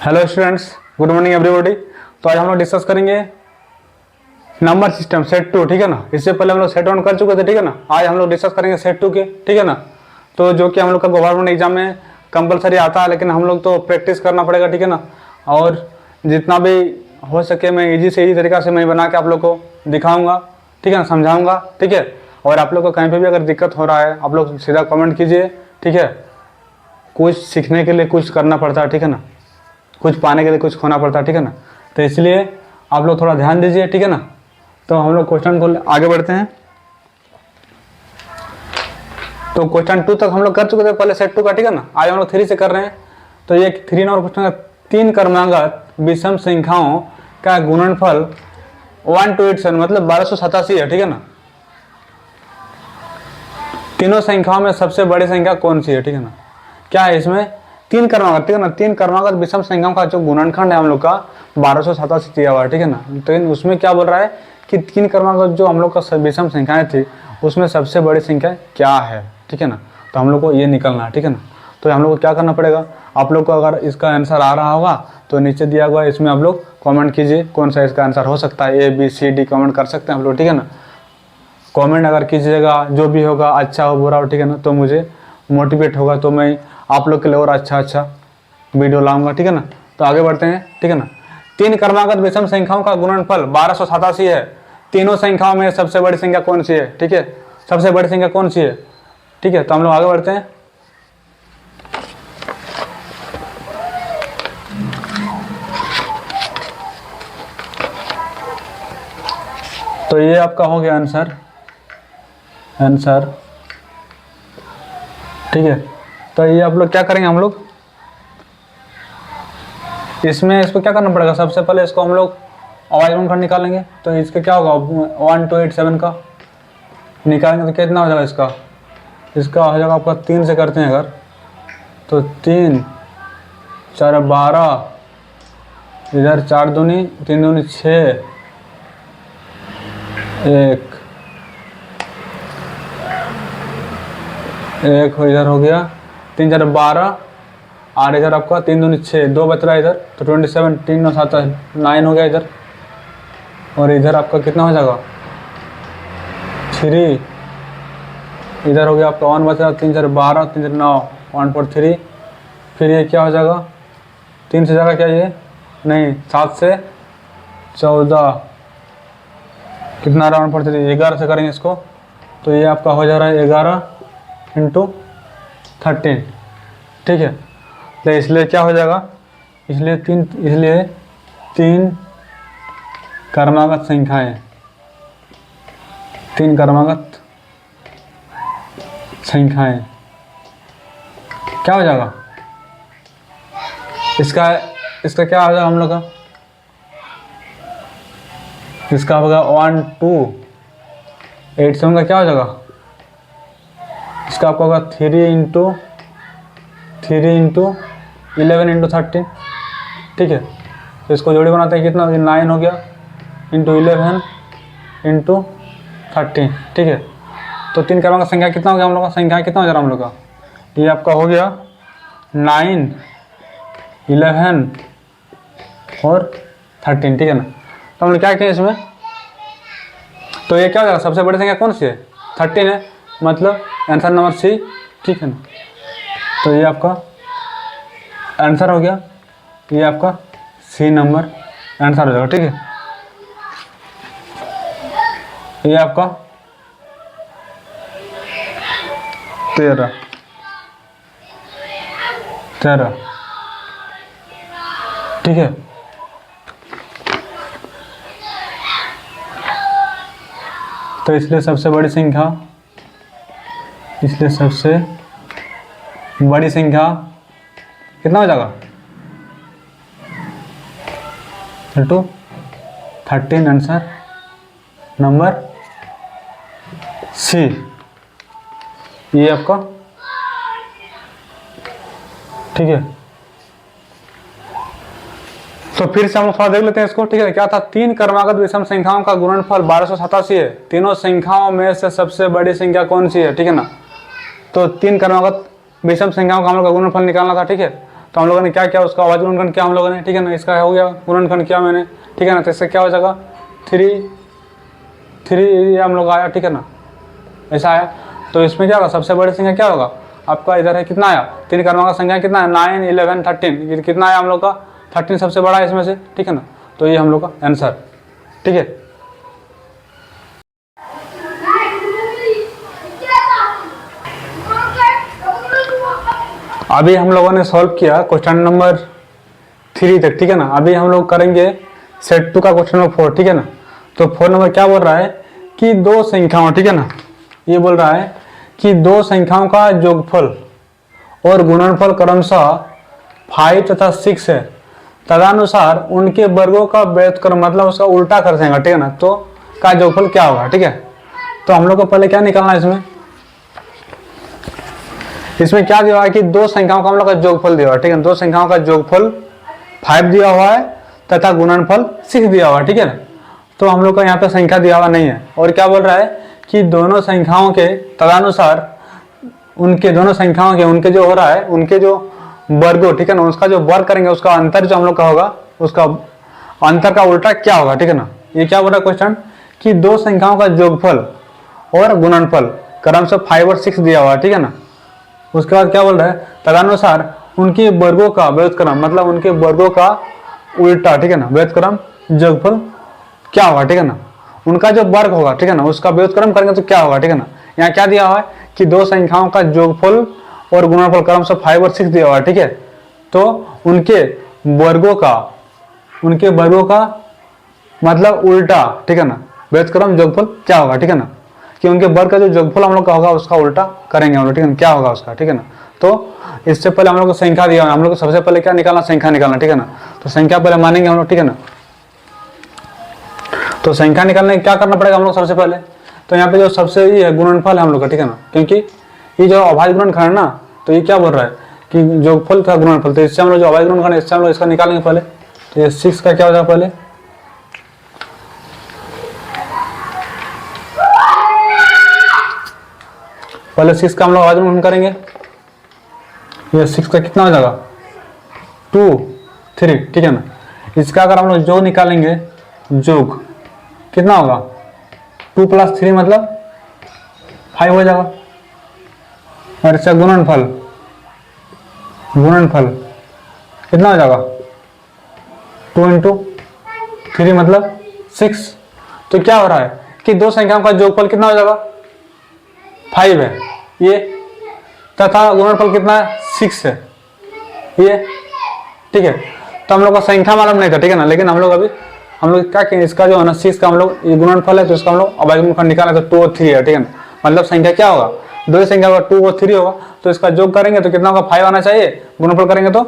Hello students, good morning everybody. तो आज हम लोग डिस्कस करेंगे नंबर सिस्टम सेट टू, ठीक है ना। इससे पहले हम लोग सेट वन कर चुके थे, ठीक है ना। आज हम लोग डिस्कस करेंगे सेट टू के, ठीक है ना। तो जो कि हम लोग का गवर्नमेंट एग्जाम में कंपलसरी आता है, लेकिन हम लोग तो प्रैक्टिस करना पड़ेगा, ठीक है ना। और जितना भी हो सके मैं ईजी से ईजी तरीका से मैं बना के आप लोग को दिखाऊंगा, ठीक है ना, समझाऊंगा, ठीक है। और आप लोग को कहीं पर भी अगर दिक्कत हो रहा है आप लोग सीधा कमेंट कीजिए, ठीक है। कुछ सीखने के लिए कुछ करना पड़ता है, ठीक है ना। कुछ पाने के लिए कुछ खोना पड़ता है, ठीक है ना। तो इसलिए आप लोग थोड़ा ध्यान दीजिए, ठीक है ना। तो हम लोग क्वेश्चन को आगे बढ़ते हैं। तो क्वेश्चन 2 तक हम लोग कर चुके थे पहले सेट 2 का, ठीक है ना। आज हम लोग 3 से कर रहे हैं। तो ये 3 नंबर क्वेश्चन का 3 क्रमागत विषम संख्याओं का गुणनफल 1287 मतलब 1287 है, ठीक है ना। तीनों संख्याओं में सबसे बड़ी संख्या कौन सी है, ठीक है ना। क्या है इसमें 3 क्रमागत, ठीक है ना। 3 क्रमागत विषम संख्याओं का जो गुणनखंड है हम लोग का 1287 दिया हुआ है, ठीक है ना। तो उसमें क्या बोल रहा है कि 3 क्रमागत जो हम लोग का विषम संख्याएं थी उसमें सबसे बड़ी संख्या क्या है, ठीक है ना। तो हम लोग को ये निकलना है, ठीक है ना। तो हम लोग को क्या करना पड़ेगा, आप लोग को अगर इसका आंसर आ रहा होगा तो नीचे दिया हुआ इसमें आप लोग कॉमेंट कीजिए कौन सा इसका आंसर हो सकता है। ABCD कॉमेंट कर सकते हैं हम लोग, ठीक है ना। कॉमेंट अगर कीजिएगा जो भी होगा, अच्छा हो बुरा हो, ठीक है ना, तो मुझे मोटिवेट होगा, तो मैं आप लोग के लिए और अच्छा वीडियो लाऊंगा, ठीक है ना। तो आगे बढ़ते हैं, ठीक है ना। 3 क्रमागत विषम संख्याओं का गुणनफल 1287 है। तीनों संख्याओं में सबसे बड़ी संख्या कौन सी है, ठीक है। सबसे बड़ी संख्या कौन सी है, ठीक है। तो हम लोग आगे बढ़ते हैं। तो ये आपका हो गया आंसर, ठीक है। तो ये आप लोग क्या करेंगे, हम लोग इसको क्या करना पड़ेगा, सबसे पहले इसको हम लोग आवाज गुणनखंड निकालेंगे। तो इसका क्या होगा 1287 का निकालेंगे तो कितना हो जाएगा इसका हो जाएगा आपका 3 से करते हैं अगर, तो 3 4 12, इधर 4 दूनी 3 दूनी 6, 1 इधर हो गया, 3 4 12 और इधर आपका 3 दूनी 6, 2 बच रहा है इधर, तो 27, 3 9 7 9 हो गया इधर। और इधर आपका कितना हो जाएगा 3, इधर हो गया आपका 1 बच रहा, 3 4 12, 3 4 9, 1 4 3। फिर ये क्या हो जाएगा 3 से जाएगा क्या, ये नहीं 7 से 14 कितना रहा 1 4 3, 11 से करेंगे इसको। तो ये आपका हो जा रहा है 11 × 13, ठीक है। तो इसलिए क्या हो जाएगा, इसलिए 3 क्रमागत संख्याएं, 3 क्रमागत संख्याएं क्या हो जाएगा इसका क्या हो जाएगा हम लोग का, इसका होगा 1287 का क्या हो जाएगा, इसका आपका होगा 3 × 11 × 13, ठीक है। तो इसको जोड़ी बनाते हैं कितना 9 हो गया × 11 × 13, ठीक है। तो 3 क्रमागत संख्या कितना हो गया हम लोग का, संख्या कितना हो जा रहा हम लोग का, ये आपका हो गया 9 11 और 13, ठीक है ना। तो हम लोग क्या किए इसमें, तो ये क्या हो जाएगा सबसे बड़ी संख्या कौन सी है 13 है, मतलब आंसर नंबर C, ठीक है ना। तो ये आपका आंसर हो गया, ये आपका C नंबर आंसर हो जाएगा, ठीक है। ये आपका 13, ठीक है। तो इसलिए सबसे बड़ी संख्या कितना हो जाएगा 13 आंसर नंबर C, ये आपका, ठीक है। तो फिर से हम लोग थोड़ा देख लेते हैं इसको, ठीक है। क्या था 3 क्रमागत विषम संख्याओं का गुणनफल 1287 है। तीनों संख्याओं में से सबसे बड़ी संख्या कौन सी है, ठीक है ना। तो 3 क्रमागत विषम संख्याओं का हम लोग का गुणनफल निकालना था, ठीक है। तो हम लोगों ने क्या किया, उसका अभाज्य गुणनखंड किया हम लोगों ने, ठीक है ना। इसका हो गया गुणनखंड किया मैंने, ठीक है ना। तो इससे क्या हो जाएगा 3 ये हम लोग आया, ठीक है ना, ऐसा आया। तो इसमें क्या होगा, सबसे बड़ी संख्या क्या होगा आपका, इधर है कितना आया 3 क्रमांक संख्या कितना है 9, 11, 13, कितना आया हम लोग का 13 सबसे बड़ा है इसमें से, ठीक है ना। तो ये हम लोग का आंसर, ठीक है। अभी हम लोगों ने सॉल्व किया क्वेश्चन नंबर 3 तक, ठीक है ना। अभी हम लोग करेंगे सेट 2 का क्वेश्चन नंबर 4, ठीक है ना। तो 4 नंबर क्या बोल रहा है कि दो संख्याओं, ठीक है ना, ये बोल रहा है कि दो संख्याओं का योगफल और गुणनफल क्रमशः 5 तथा 6 है, तदनुसार उनके वर्गों का व्युत्क्रम, मतलब उसका उल्टा कर देंगे, ठीक है ना, तो का योगफल क्या होगा, ठीक है। तो हम लोग को पहले क्या निकालना है, इसमें क्या दिया हुआ है कि दो संख्याओं का हम लोग का योगफल दिया हुआ है, ठीक है। दो संख्याओं का योगफल 5 दिया हुआ है तथा गुणनफल 6 दिया हुआ है, ठीक है ना। तो हम लोग का यहाँ पे संख्या दिया हुआ नहीं है, और क्या बोल रहा है कि दोनों संख्याओं के तदनुसार उनके दोनों संख्याओं के उनके जो हो रहा है उनके जो वर्गों, ठीक है ना, उसका जो वर्ग करेंगे उसका अंतर जो हम लोग का होगा, उसका अंतर का उल्टा क्या होगा, ठीक है ना। ये क्या बोल रहा है क्वेश्चन कि दो संख्याओं का योगफल और गुणनफल क्रमशः 5 और 6 दिया हुआ है, ठीक है ना। उसके बाद क्या बोल रहा है तदनुसार उनके वर्गों का व्युत्क्रम, मतलब उनके वर्गों का उल्टा, ठीक है ना, व्युत्क्रम योगफल क्या होगा, ठीक है ना। उनका जो वर्ग होगा, ठीक है ना, उसका व्युत्क्रम करेंगे तो क्या होगा, ठीक है ना। यहाँ क्या दिया हुआ है कि दो संख्याओं का योगफल और गुणनफल क्रमशः 5 और 6 दिया हुआ है, ठीक है। तो उनके वर्गों का मतलब उल्टा, ठीक है ना, व्युत्क्रम योगफल क्या होगा, ठीक है ना, कि उनके वर्ग का जो योगफल हम लोग का होगा उसका उल्टा करेंगे हम लोग, ठीक है, क्या होगा उसका, ठीक है ना। तो इससे पहले हम लोग को संख्या दिया है, हम लोग को सबसे पहले क्या निकालना, संख्या निकालना, ठीक है ना। तो संख्या पहले मानेंगे हम लोग, ठीक है ना। तो संख्या निकालने क्या करना पड़ेगा हम लोग सबसे पहले, तो यहाँ पे जो सबसे ये है गुणनफल है हम लोग का, ठीक है ना, क्योंकि ये जो अभाज्य गुणनखंड है ना, तो ये क्या बोल रहा है कि योगफल था गुणनफल, तो इससे हम लोग जो अभाज्य गुणनखंड है इससे हम लोग इसका निकालेंगे पहले। तो ये 6 का क्या हो जाएगा पहले 6 का हम लोग अभाज्य गुणनखंड करेंगे। ये 6 का कितना हो जाएगा 2, 3, ठीक है ना। इसका अगर हम लोग जो निकालेंगे जोग कितना होगा 2 + 3 मतलब 5 हो जाएगा, और इसका गुणनफल कितना हो जाएगा 2 × 3 मतलब 6। तो क्या हो रहा है कि दो संख्याओं का योगफल कितना हो जाएगा 5 है ये, तथा गुणनफल कितना है 6 है ये, ठीक है। तो हम लोग का संख्या मालूम नहीं था, ठीक है ना, लेकिन हम लोग क्या किए, इसका जो है ना 6 का हम लोग ये गुणनफल है, तो इसका हम लोग अभाज्य गुणनखंड निकाला, तो 2 और 3 है, ठीक है ना। मतलब संख्या क्या होगा, दो संख्या होगा 2 और 3 होगा, तो इसका योग करेंगे तो कितना होगा 5 आना चाहिए, गुणनफल करेंगे तो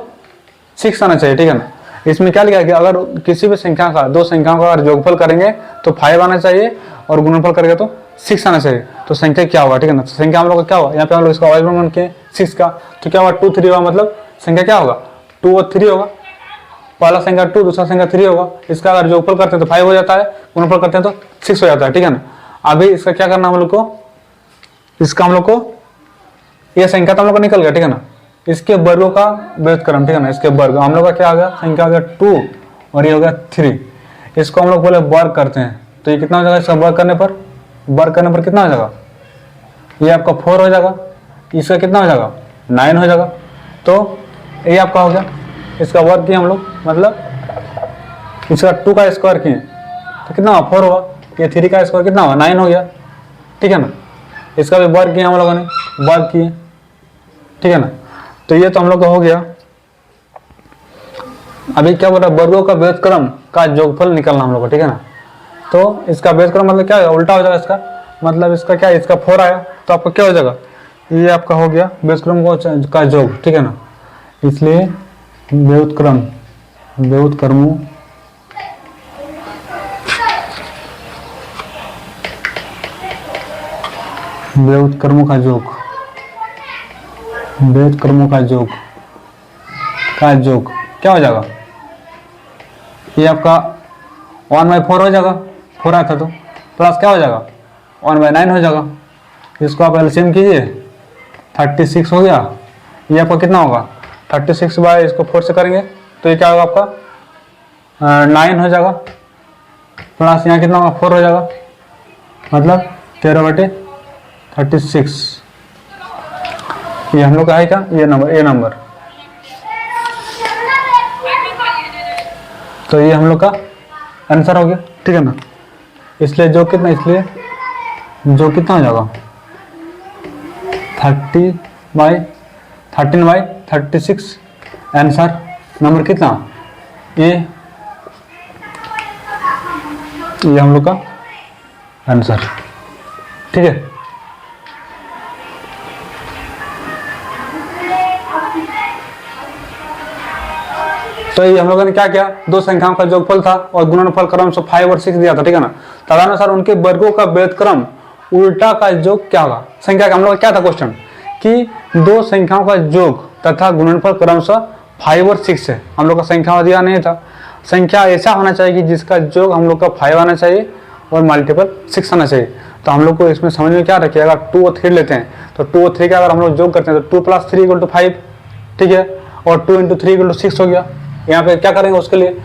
6 आना चाहिए, ठीक है ना। इसमें क्या लिखा है कि अगर किसी भी संख्या का दो संख्याओं का अगर योगफल करेंगे तो 5 आना चाहिए और गुणनफल करेंगे तो 6 आना चाहिए। तो संख्या क्या होगा, ठीक है ना। तो संख्या हम लोग का क्या होगा, यहाँ पे हम लोग इसका अभाज्य गुणनखंड किए 6 का, तो क्या होगा 2, 3 होगा, मतलब संख्या क्या होगा 2 और 3 होगा। पहला संख्या 2, दूसरा संख्या 3 होगा। इसका अगर योगफल करते हैं तो 5 हो जाता है, गुणनफल करते हैं तो 6 हो जाता है, ठीक है ना। अभी इसका क्या करना हम लोग को, इसका हम लोग को ये संख्या तो हम लोग को निकल गया, ठीक है ना। इसके वर्गों का व्युत्क्रम, ठीक है ना, इसके वर्ग हम लोग का क्या आ गया, संख्या आ गया 2 और ये हो गया 3। इसको हम लोग पहले वर्ग करते हैं, तो ये कितना हो जाएगा, इसका वर्ग करने पर कितना हो जाएगा, ये आपका 4 हो जाएगा, इसका कितना हो जाएगा 9 हो जाएगा। तो ये आपका हो गया, इसका वर्ग किया हम लोग, मतलब इसका 2 का स्क्वायर किए तो कितना हुआ 4 होगा, ये 3 का स्क्वायर कितना हुआ 9 हो गया, ठीक है ना। इसका भी वर्ग किया हम लोगों ने, वर्ग किए, ठीक है ना। तो ये तो हम लोग का हो गया। अभी क्या बोल रहा है, वर्गों का व्युत्क्रम का योगफल निकालना हम लोग को, ठीक है ना। तो इसका व्युत्क्रम मतलब क्या है, उल्टा हो जाएगा इसका, मतलब इसका क्या है, इसका 4 आया तो आपका क्या हो जाएगा, ये आपका हो गया व्युत्क्रम का योग, ठीक है ना। इसलिए व्युत्क्रमों का योग क्या हो जाएगा, ये आपका 1/4 हो जाएगा, 4 आया था तो प्लस क्या हो जाएगा 1/9 हो जाएगा। इसको आप एलसीएम कीजिए 36 हो गया, ये आपका कितना होगा 36 बाय इसको 4 से करेंगे तो ये क्या होगा आपका 9 हो जाएगा, प्लस यहाँ कितना होगा 4 हो जाएगा, मतलब 13/36। ये हम लोग का है क्या, ये नंबर, ए नंबर। तो ये हम लोग का आंसर हो गया, ठीक है ना। इसलिए जो कितना हो जाएगा 13/36 आंसर नंबर कितना, ये हम लोग का आंसर, ठीक है। तो ये हम लोगों ने क्या किया, दो संख्याओं का जोगफल था और गुणनफल क्रम से 5 और 6 दिया था, ठीक है ना। तदनुसार उनके वर्गों का व्युत्क्रम उल्टा का योग क्या होगा। संख्या का हम लोग क्या था क्वेश्चन कि दो संख्याओं का योग तथा गुणनफल क्रम से 5 और 6 है। हम लोग का संख्या दिया नहीं था, संख्या ऐसा होना चाहिए कि जिसका योग हम लोग का 5 आना चाहिए और मल्टीपल 6 आना चाहिए। तो हम लोग को इसमें समझ में क्या रखिए, अगर 2 और 3 लेते हैं तो 2 और 3 का अगर हम लोग योग करते हैं तो 2 + 3 = 5, ठीक है, और 2 × 3 = 6 हो गया। यहाँ पे क्या करेंगे उसके लिए,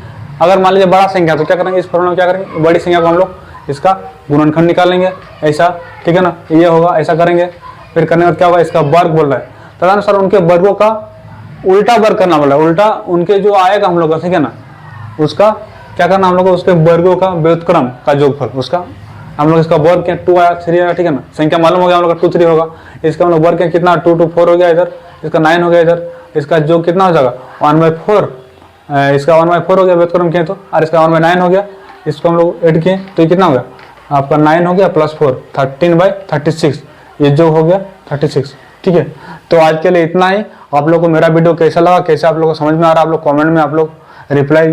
अगर मान लीजिए बड़ा संख्या तो क्या करेंगे, इस फॉर्मूला में क्या करेंगे, बड़ी संख्या को हम लोग इसका गुणनखंड निकालेंगे ऐसा, ठीक है ना, ये होगा, ऐसा करेंगे। फिर करने के बाद क्या होगा, इसका वर्ग बोल रहा है, तदनुसार उनके वर्गों का उल्टा वर्ग करना बोला है। उल्टा उनके जो आएगा हम लोग का, ठीक है ना, उसका क्या करना हम लोग को, उसके वर्गों का व्युत्क्रम का योगफल, उसका हम लोग इसका वर्ग क्या 2 आया 3 आया, ठीक है ना। संख्या मालूम हो गया हम लोग का 2 3 होगा, इसका हम लोग वर्ग क्या कितना 2 2 4 हो गया, इधर इसका 9 हो गया, इधर इसका योग कितना हो जाएगा 1/4, इसका 1/4 हो गया व्युत्क्रम किए तो, और इसका 1/9 हो गया, इसको हम लोग ऐड किए तो ये कितना हो गया आपका 9 हो गया + 4 13/36, ये जो हो गया 36, ठीक है। तो आज के लिए इतना ही। आप लोग को मेरा वीडियो कैसा लगा, कैसे आप लोग को समझ में आ रहा है, आप लोग कमेंट में आप लोग रिप्लाई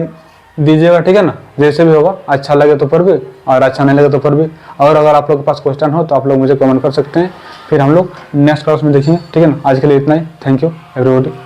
दीजिएगा, ठीक है ना, जैसे भी होगा, अच्छा लगे तो पर भी और अच्छा नहीं लगे तो पर भी। और अगर आप लोग के पास क्वेश्चन हो तो आप लोग मुझे कमेंट कर सकते हैं, फिर हम लोग नेक्स्ट क्लास में देखेंगे, ठीक है ना। आज के लिए इतना ही, थैंक यू एवरीबॉडी।